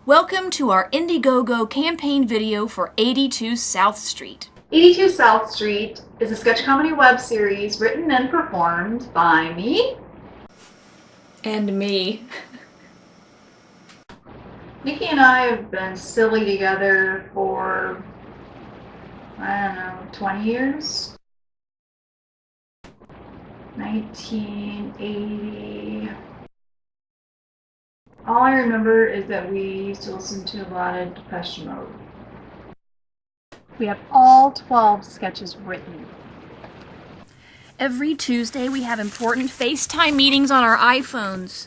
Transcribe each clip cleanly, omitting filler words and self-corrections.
Welcome to our Indiegogo campaign video for 82 South Street. 82 South Street is a sketch comedy web series written and performed by me. And me. Nikki and I have been silly together for, I don't know, 20 years? 1980. All I remember is that we used to listen to a lot of Depeche Mode. We have all 12 sketches written. Every Tuesday we have important FaceTime meetings on our iPhones.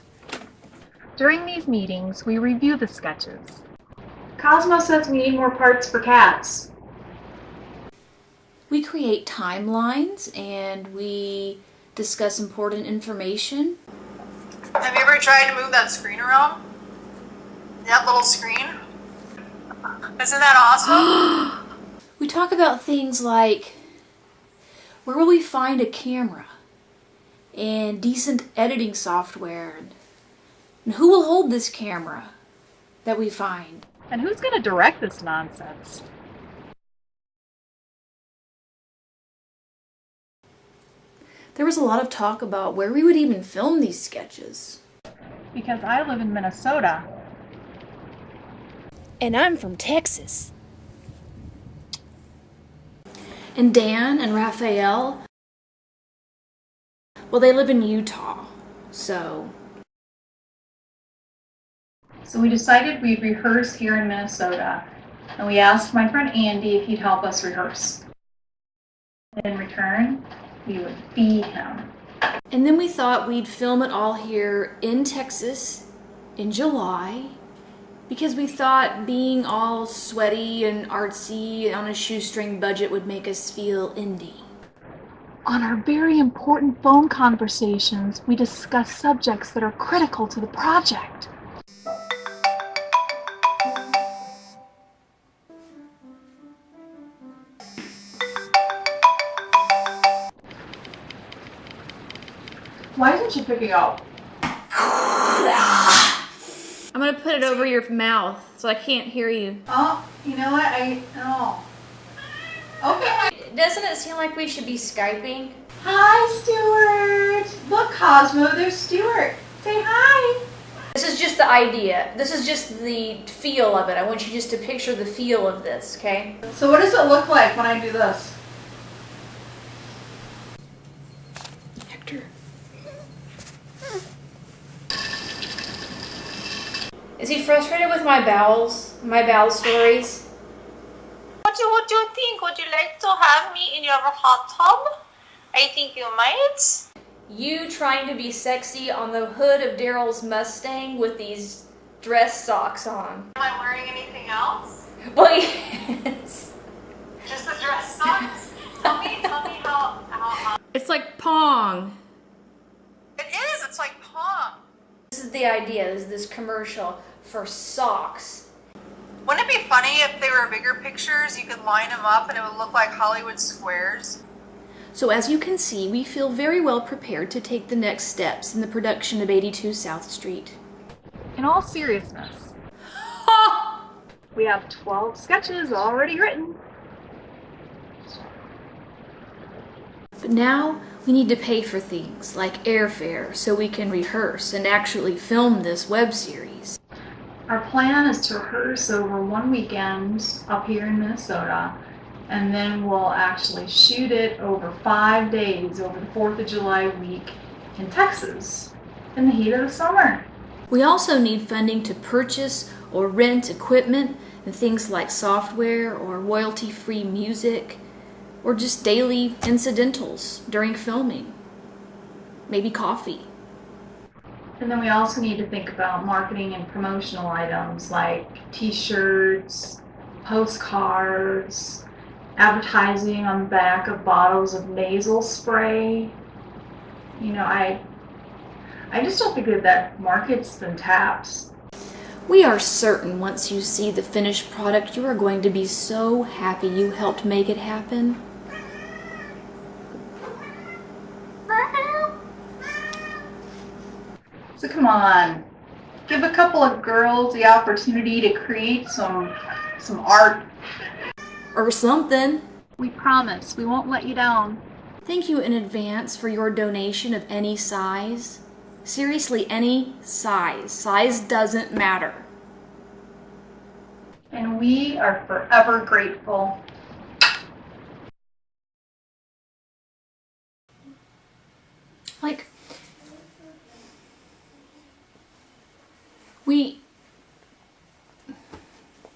During these meetings, we review the sketches. Cosmo says we need more parts for cats. We create timelines and we discuss important information. Have you ever tried to move that screen around? That little screen? Isn't that awesome? We talk about things like, where will we find a camera? And decent editing software? And who will hold this camera that we find? And who's going to direct this nonsense? There was a lot of talk about where we would even film these sketches. Because I live in Minnesota. And I'm from Texas. And Dan and Raphael, well, they live in Utah, so we decided we'd rehearse here in Minnesota, and we asked my friend Andy if he'd help us rehearse. In return, we would feed him. And then we thought we'd film it all here in Texas in July, because we thought being all sweaty and artsy on a shoestring budget would make us feel indie. On our very important phone conversations, we discuss subjects that are critical to the project. Why isn't she picking up? I'm gonna put it over your mouth so I can't hear you. Oh, you know what? Okay. Doesn't it seem like we should be Skyping? Hi, Stuart. Look, Cosmo, there's Stuart. Say hi. This is just the idea. This is just the feel of it. I want you just to picture the feel of this, okay? So what does it look like when I do this? Hector. Is he frustrated with my bowel stories? What do you think? Would you like to have me in your hot tub? I think you might. You trying to be sexy on the hood of Daryl's Mustang with these dress socks on. Am I wearing anything else? Well, yes. Just the dress socks? Tell me how. It's like Pong. It is, it's like Pong. This is the idea, this commercial for socks. Wouldn't it be funny if they were bigger pictures, you could line them up and it would look like Hollywood squares? So as you can see, we feel very well prepared to take the next steps in the production of 82 South Street. In all seriousness, we have 12 sketches already written. But now we need to pay for things like airfare so we can rehearse and actually film this web series. Our plan is to rehearse over one weekend up here in Minnesota, and then we'll actually shoot it over 5 days over the 4th of July week in Texas in the heat of the summer. We also need funding to purchase or rent equipment and things like software or royalty-free music or just daily incidentals during filming. Maybe coffee. And then we also need to think about marketing and promotional items like t-shirts, postcards, advertising on the back of bottles of nasal spray. You know, I just don't think that market's been tapped. We are certain once you see the finished product, you are going to be so happy you helped make it happen. So come on, Give a couple of girls the opportunity to create some art. Or something. We promise we won't let you down. Thank you in advance for your donation of any size. Seriously, any size. Size doesn't matter. And we are forever grateful.